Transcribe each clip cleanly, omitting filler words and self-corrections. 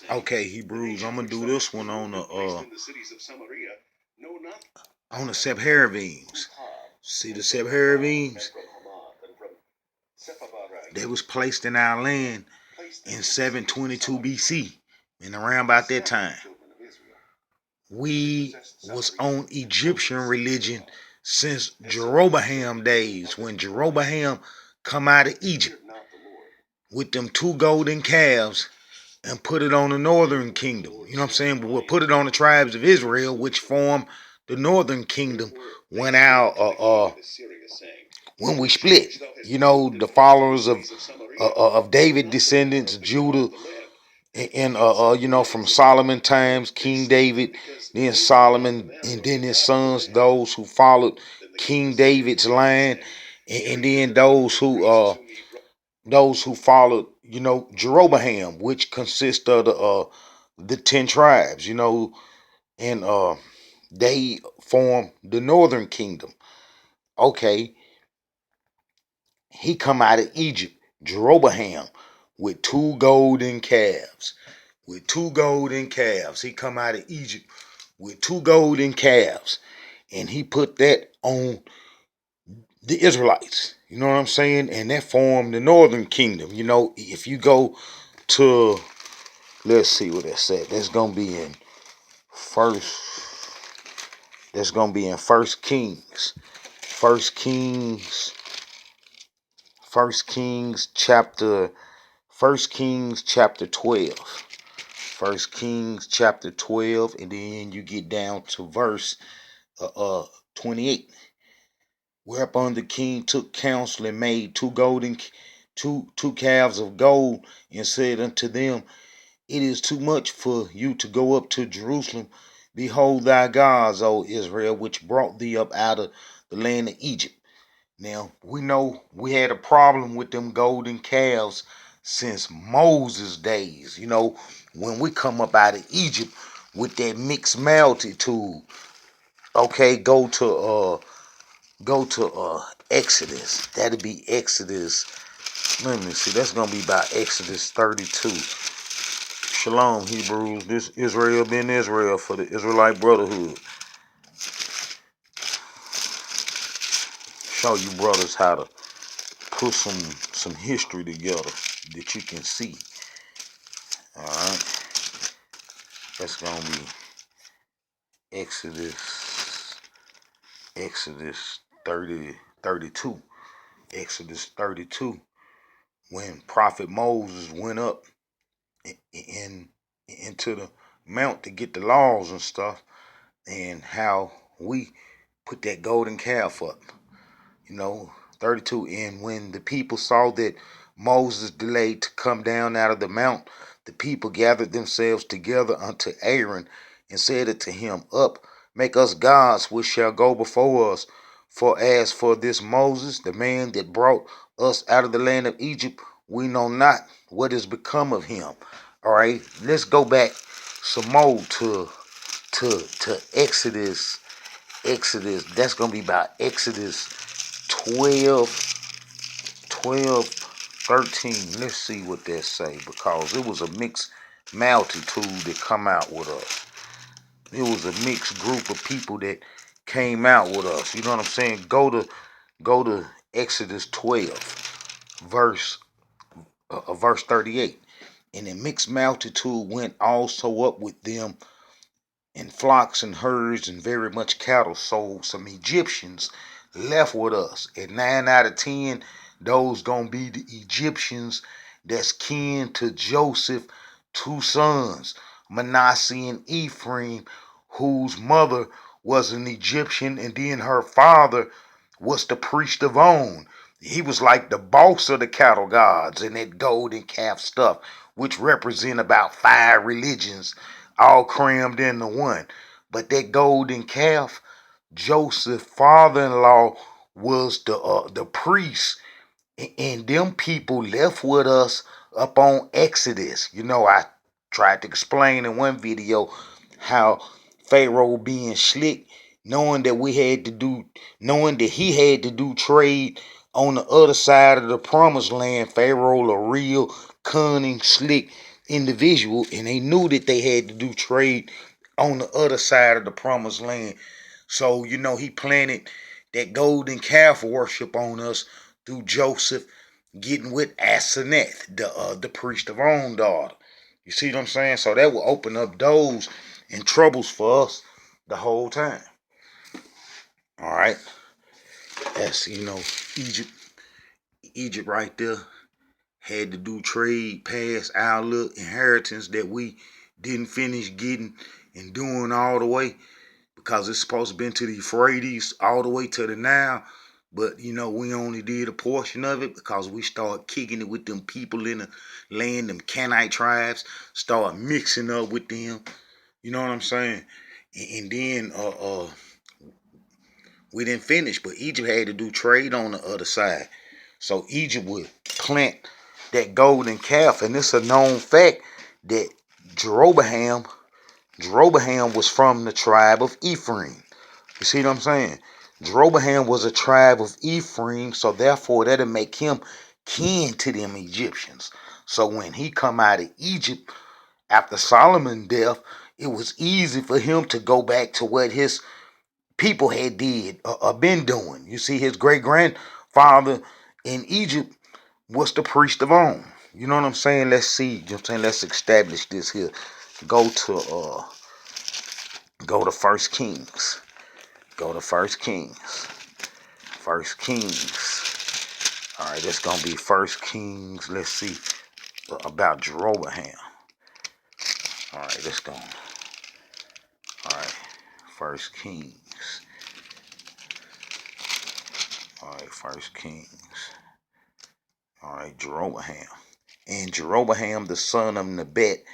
Okay, Hebrews, I'm gonna do this one on the Sephardims. See the Sephardims? They was placed in our land in 722 BC, and around about that time, we was on Egyptian religion since Jeroboam days, when Jeroboam come out of Egypt with them two golden calves and put it on the northern kingdom. You know what I'm saying? But we'll put it on the tribes of Israel, which form the northern kingdom when when we split. You know, the followers of David descendants, Judah, and from Solomon times, King David, then Solomon, and then his sons, those who followed King David's line, and then those who followed, Jeroboam, which consists of the 10 tribes, and they form the northern kingdom. Okay, he come out of Egypt, Jeroboam, with two golden calves. With two golden calves. He come out of Egypt with two golden calves. And he put that on the Israelites. You know what I'm saying? And that formed the northern kingdom. You know, if you go to, let's see what that said. That's gonna be in first. That's gonna be in First Kings. First Kings. First Kings chapter 12. First Kings chapter 12, and then you get down to verse 28. Whereupon the king took counsel and made two calves of gold, and said unto them, it is too much for you to go up to Jerusalem. Behold thy gods, O Israel, which brought thee up out of the land of Egypt. Now, we know we had a problem with them golden calves since Moses' days. You know, when we come up out of Egypt with that mixed multitude. Okay, go to Exodus. That'll be Exodus. Let me see. That's gonna be about Exodus 32. Shalom, Hebrews. This Israel been Israel for the Israelite Brotherhood. Show you brothers how to put some history together that you can see. Alright. That's gonna be Exodus 32. Exodus 32. When Prophet Moses went up into the mount to get the laws and stuff, and how we put that golden calf up. 32. And when the people saw that Moses delayed to come down out of the mount, the people gathered themselves together unto Aaron and said unto him, up, make us gods which shall go before us. For as for this Moses, the man that brought us out of the land of Egypt, we know not what is become of him. All right, let's go back some more to Exodus. That's gonna be about Exodus 12, 13. Let's see what that say, because it was a mixed multitude that come out with us. It was a mixed group of people that came out with us. You know what I'm saying? Go to Exodus 12, verse 38. And the mixed multitude went also up with them, and flocks and herds and very much cattle. So some Egyptians left with us. And 9 out of 10, those gonna be the Egyptians that's kin to Joseph, two sons, Manasseh and Ephraim, whose mother was an Egyptian, and then her father was the priest of On. He was like the boss of the cattle gods and that golden calf stuff, which represent about 5 religions all crammed into one. But that golden calf, Joseph's father-in-law, was the priest, and them people left with us up on Exodus. I tried to explain in one video how Pharaoh being slick, knowing that he had to do trade on the other side of the promised land. Pharaoh, a real cunning, slick individual, and they knew that they had to do trade on the other side of the promised land. So, he planted that golden calf worship on us through Joseph getting with Asenath, the priest of On daughter. You see what I'm saying? So that will open up doors and troubles for us the whole time. All right. That's, Egypt. Egypt right there had to do trade past our little inheritance that we didn't finish getting and doing all the way, because it's supposed to be to the Euphrates all the way to the Nile. But, we only did a portion of it because we started kicking it with them people in the land, them Canaanite tribes, started mixing up with them. You know what I'm saying? And then we didn't finish, but Egypt had to do trade on the other side. So Egypt would plant that golden calf, and it's a known fact that Jeroboam was from the tribe of Ephraim. You see what I'm saying? Jeroboam was a tribe of Ephraim, so therefore that'll make him kin to them Egyptians. So when he come out of Egypt after Solomon's death, it was easy for him to go back to what his people had did or been doing. You see, his great grandfather in Egypt was the priest of On. You know what I'm saying? Let's see. You know what I'm saying? Let's establish this here. Go to First Kings. Go to First Kings. First Kings. All right, that's gonna be First Kings. Let's see about Jeroboam. All right, let's go. All right, First Kings. All right, First Kings. All right, Jeroboam. And Jeroboam the son of Nebat,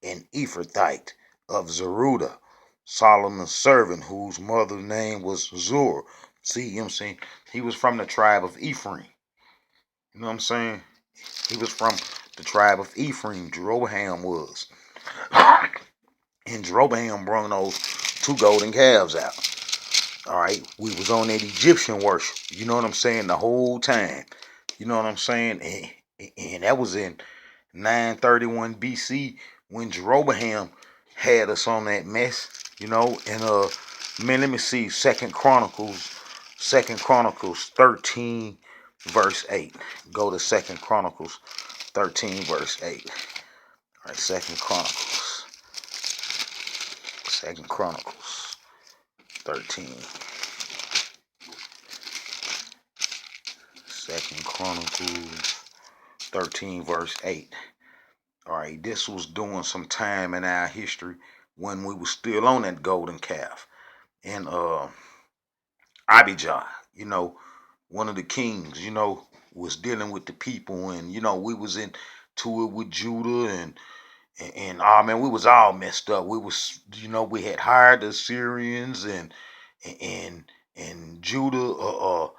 an Ephrathite of Zerudah, Solomon's servant, whose mother's name was Zur. See, you know what I'm saying? He was from the tribe of Ephraim. You know what I'm saying? He was from the tribe of Ephraim. Jeroboam was. And Jeroboam brought those two golden calves out. All right, we was on that Egyptian worship. You know what I'm saying? The whole time. You know what I'm saying? And that was in 931 BC when Jeroboam had us on that mess. And man, let me see. Second Chronicles 13 verse 8. Go to Second Chronicles 13 verse 8. All right, Second Chronicles 13. Second Chronicles 13 verse 8. All right, this was during some time in our history when we were still on that golden calf. And Abijah, one of the kings, was dealing with the people, and we was into it with Judah, and oh man, we was all messed up. We was, we had hired the Assyrians, and Judah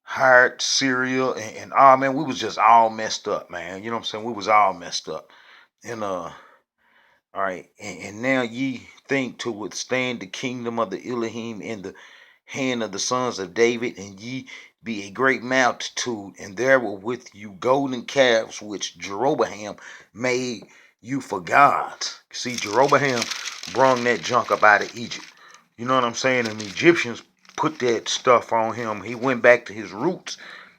hired Syria, and oh man, we was just all messed up, man. You know what I'm saying? We was all messed up. And all right, and now ye think to withstand the kingdom of the Elohim in the hand of the sons of David, and ye be a great multitude, and there were with you golden calves which Jeroboam made you for gods. See, Jeroboam brung that junk up out of Egypt. You know what I'm saying? And the Egyptians put that stuff on him. He went back to his roots,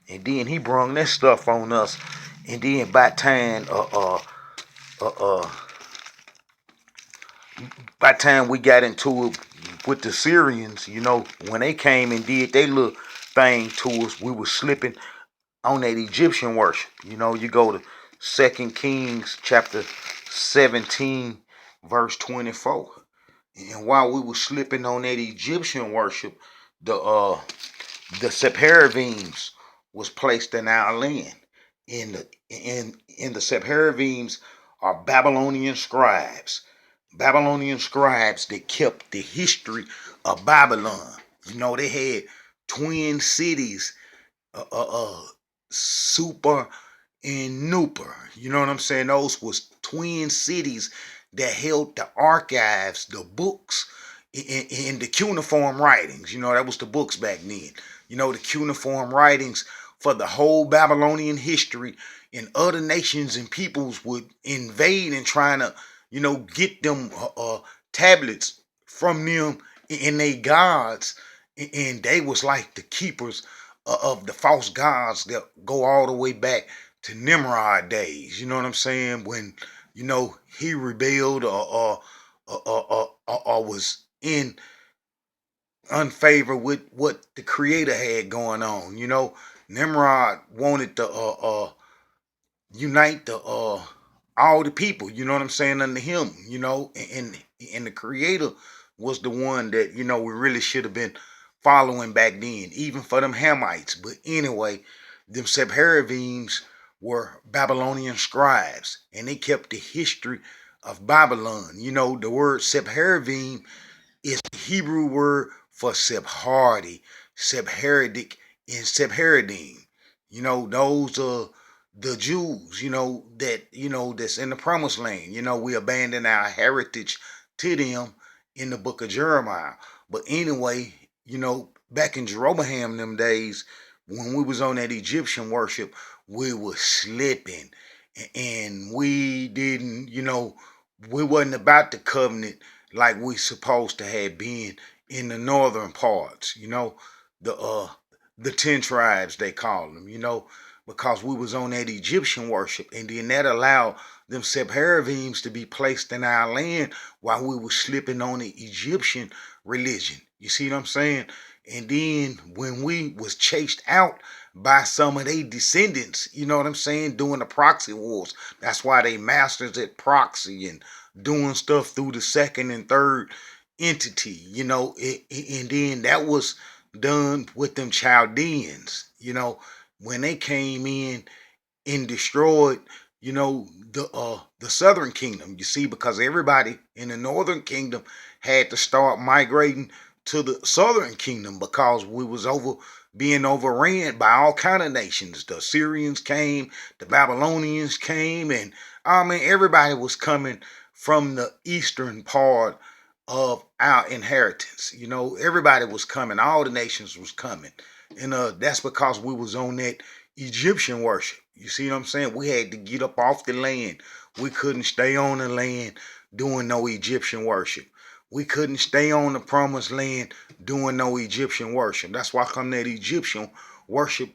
and then he brung that stuff on us. And then by time we got into it with the Syrians, when they came and did their little thing to us, we were slipping on that Egyptian worship. You go to 2 Kings chapter 17, verse 24. And while we were slipping on that Egyptian worship, the Sepharvims was placed in our land. In the Sepharvims are Babylonian scribes. Babylonian scribes that kept the history of Babylon. They had twin cities, Super and Nuper. You know what I'm saying? Those was twin cities that held the archives, the books, in the cuneiform writings. That was the books back then. The cuneiform writings for the whole Babylonian history and other nations and peoples would invade and trying to, get them tablets from them and they gods, and they was like the keepers of the false gods that go all the way back to Nimrod days. You know what I'm saying? When he rebelled or was in unfavor with what the Creator had going on. Nimrod wanted to unite the all the people, what I'm saying, under him, and the Creator was the one that, we really should have been following back then, even for them Hamites. But anyway, them Sephardims were Babylonian scribes, and they kept the history of Babylon. The word Sephardim is the Hebrew word for Sephardi, Sephardic, and Sephardim. Those are the Jews, that's in the promised land. We abandon our heritage to them in the book of Jeremiah. But anyway, back in Jeroboam them days, when we was on that Egyptian worship, we was slipping. And we didn't, we wasn't about the covenant like we supposed to have been in the northern parts, the 10 tribes they call them, because we was on that Egyptian worship, and then that allowed them Sephardims to be placed in our land while we was slipping on the Egyptian religion. You see what I'm saying? And then when we was chased out by some of their descendants, you know what I'm saying, doing the proxy wars. That's why they masters at proxy and doing stuff through the second and third entity, and then that was done with them Chaldeans, when they came in and destroyed, the southern kingdom. You see, because everybody in the northern kingdom had to start migrating to the southern kingdom because we was being overran by all kind of nations. The Assyrians came, the Babylonians came, and everybody was coming from the eastern part of our inheritance. Everybody was coming, all the nations was coming. And that's because we was on that Egyptian worship. You see what I'm saying? We had to get up off the land. We couldn't stay on the land doing no Egyptian worship. We couldn't stay on the promised land doing no Egyptian worship. That's why come that Egyptian worship,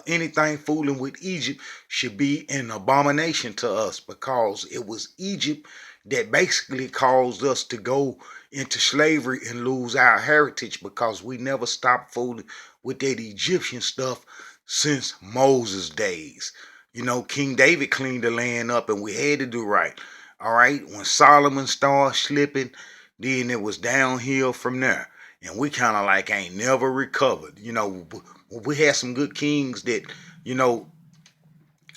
anything fooling with Egypt should be an abomination to us, because it was Egypt that basically caused us to go into slavery and lose our heritage, because we never stopped fooling with that Egyptian stuff since Moses' days. King David cleaned the land up, and we had to do right. All right, when Solomon started slipping, then it was downhill from there. And we kind of like ain't never recovered. We had some good kings that,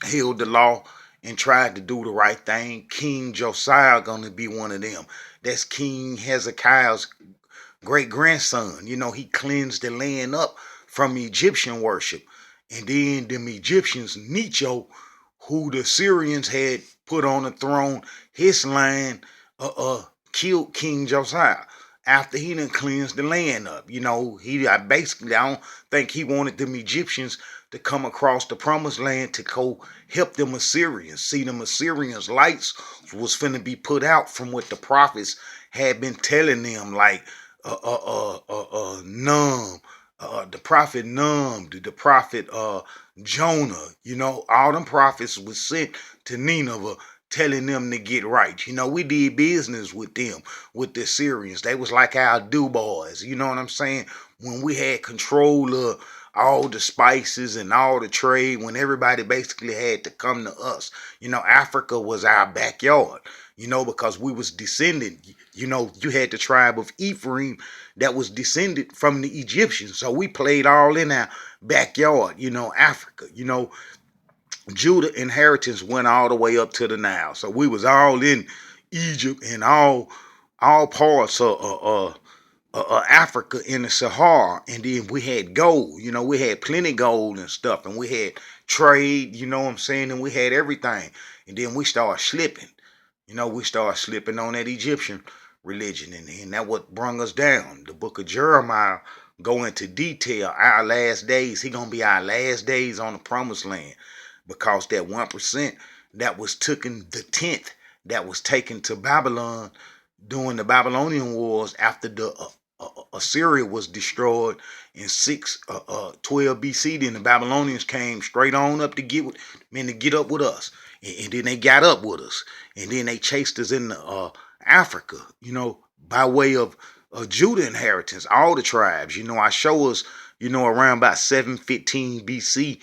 held the law and tried to do the right thing. King Josiah gonna be one of them. That's King Hezekiah's great grandson. He cleansed the land up from Egyptian worship. And then them Egyptians, Necho, who the Syrians had put on the throne, his line killed King Josiah after he done cleansed the land up. I don't think he wanted them Egyptians to come across the promised land to go help them Assyrians. See, them Assyrians' lights was finna be put out from what the prophets had been telling them, like Num, the prophet Num, the prophet Jonah. All them prophets was sent to Nineveh telling them to get right. We did business with them, with the Syrians. They was like our do boys, you know what I'm saying? When we had control of all the spices and all the trade, when everybody basically had to come to us. Africa was our backyard, because we was descended. You had the tribe of Ephraim that was descended from the Egyptians. So we played all in our backyard, Africa. Judah inheritance went all the way up to the Nile. So we was all in Egypt and all parts of Africa in the Sahara. And then we had gold. We had plenty gold and stuff. And we had trade, you know what I'm saying? And we had everything. And then we started slipping. We started slipping on that Egyptian religion. And that what brung us down. The book of Jeremiah go into detail. Our last days, he going to be our last days on the promised land. because that 1% that was taken, the 10th that was taken to Babylon during the Babylonian Wars after the Assyria was destroyed in 612 BC. Then the Babylonians came straight on up to get up with us, and then they got up with us, and then they chased us into Africa, by way of Judah inheritance, all the tribes. I show us, around about 715 BC,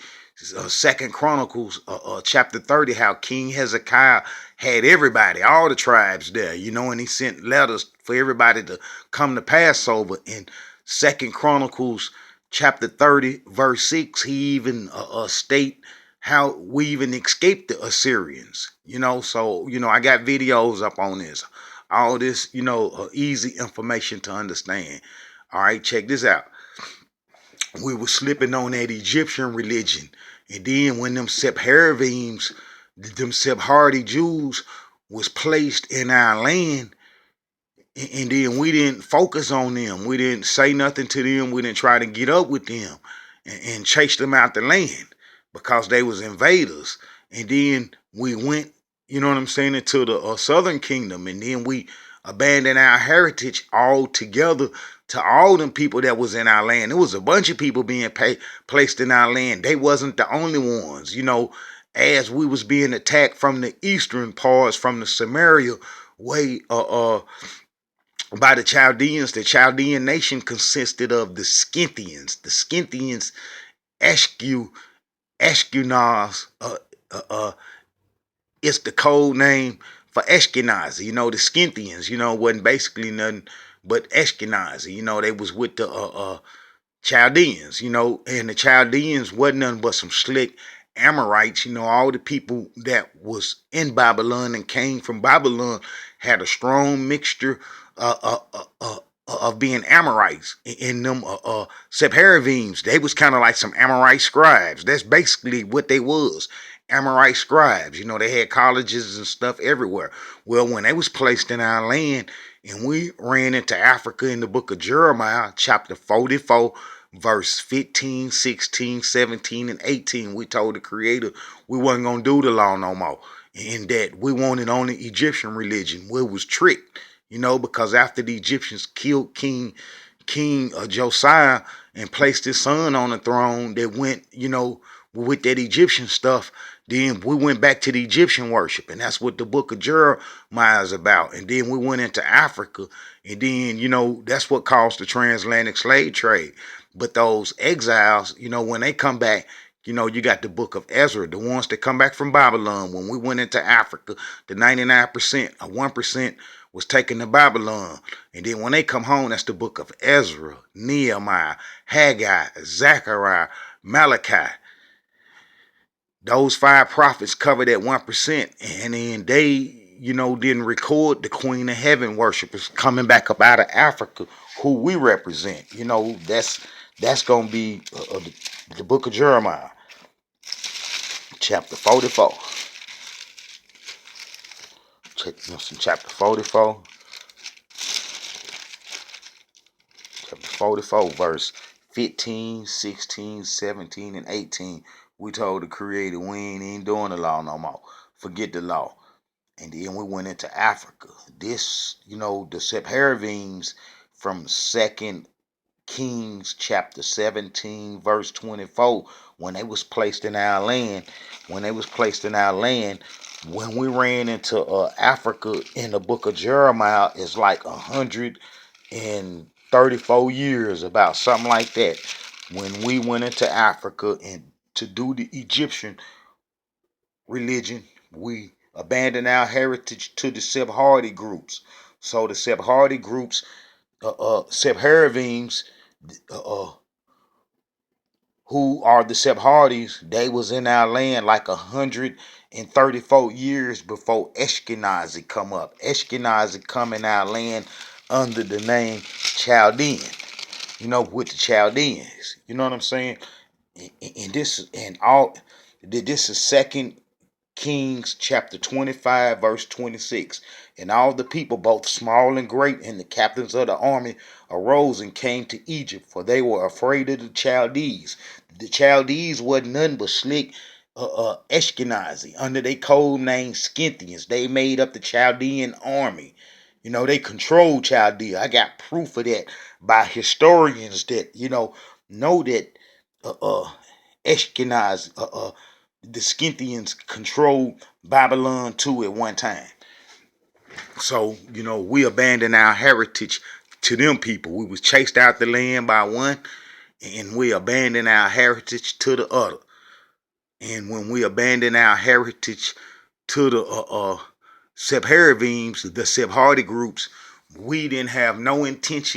Second Chronicles, chapter 30, how King Hezekiah had everybody, all the tribes there, and he sent letters for everybody to come to Passover. In Second Chronicles, chapter 30, verse 6, he even state how we even escaped the Assyrians, so, I got videos up on this, all this, easy information to understand. All right, check this out. We were slipping on that Egyptian religion. And then when them Sephardi Jews was placed in our land, and then we didn't focus on them. We didn't say nothing to them. We didn't try to get up with them and chase them out the land because they was invaders. And then we went, into the southern kingdom. And then we abandoned our heritage altogether to all them people that was in our land. There was a bunch of people being placed in our land. They wasn't the only ones, as we was being attacked from the eastern parts, from the Samaria way, by the Chaldeans. The Chaldean nation consisted of the Scythians. The Scythians, Ashkenaz, it's the code name for Ashkenazi. The Scythians, wasn't basically nothing but Ashkenazi. They was with the Chaldeans, and the Chaldeans wasn't nothing but some slick Amorites. All the people that was in Babylon and came from Babylon had a strong mixture of being Amorites. In them Sephardims, they was kind of like some Amorite scribes. That's basically what they was. Amorite scribes. They had colleges and stuff everywhere. Well, when they was placed in our land and we ran into Africa in the book of Jeremiah, chapter 44, verse 15, 16, 17, and 18, we told the Creator we wasn't going to do the law no more. And that we wanted only Egyptian religion. We was tricked, because after the Egyptians killed King Josiah and placed his son on the throne, they went, with that Egyptian stuff. Then we went back to the Egyptian worship, and that's what the book of Jeremiah is about. And then we went into Africa, and then, that's what caused the transatlantic slave trade. But those exiles, when they come back, you got the book of Ezra, the ones that come back from Babylon. When we went into Africa, the 99% or 1% was taken to Babylon. And then when they come home, that's the book of Ezra, Nehemiah, Haggai, Zechariah, Malachi. Those 5 prophets covered that 1%. And then they, didn't record the Queen of Heaven worshipers coming back up out of Africa, who we represent. That's going to be the book of Jeremiah, chapter 44. Check this out, chapter 44. Chapter 44, verse 15, 16, 17, and 18. We told the Creator we ain't doing the law no more. Forget the law. And then we went into Africa. This, the Sephardims from 2 Kings chapter 17, verse 24, when they was placed in our land, when we ran into Africa in the book of Jeremiah, it's like 134 years, about something like that, when we went into Africa and to do the Egyptian religion. We abandoned our heritage to the Sephardi groups. So the Sephardi groups, Sephardims, who are the Sephardis, they was in our land like 134 years before Ashkenazi come up. Ashkenazi come in our land under the name Chaldean, with the Chaldeans. You know what I'm saying? And this is 2 Kings chapter 25, verse 26. And all the people, both small and great, and the captains of the army arose and came to Egypt, for they were afraid of the Chaldees. The Chaldees wasn't nothing but slick Ashkenazi under their code name Scythians. They made up the Chaldean army. You know, they controlled Chaldea. I got proof of that by historians that, know that Ashkenaz, the Scythians controlled Babylon too at one time. So, we abandoned our heritage to them people. We was chased out the land by one, and we abandoned our heritage to the other. And when we abandoned our heritage to the Sephardims, the Sephardi groups, we didn't have no intention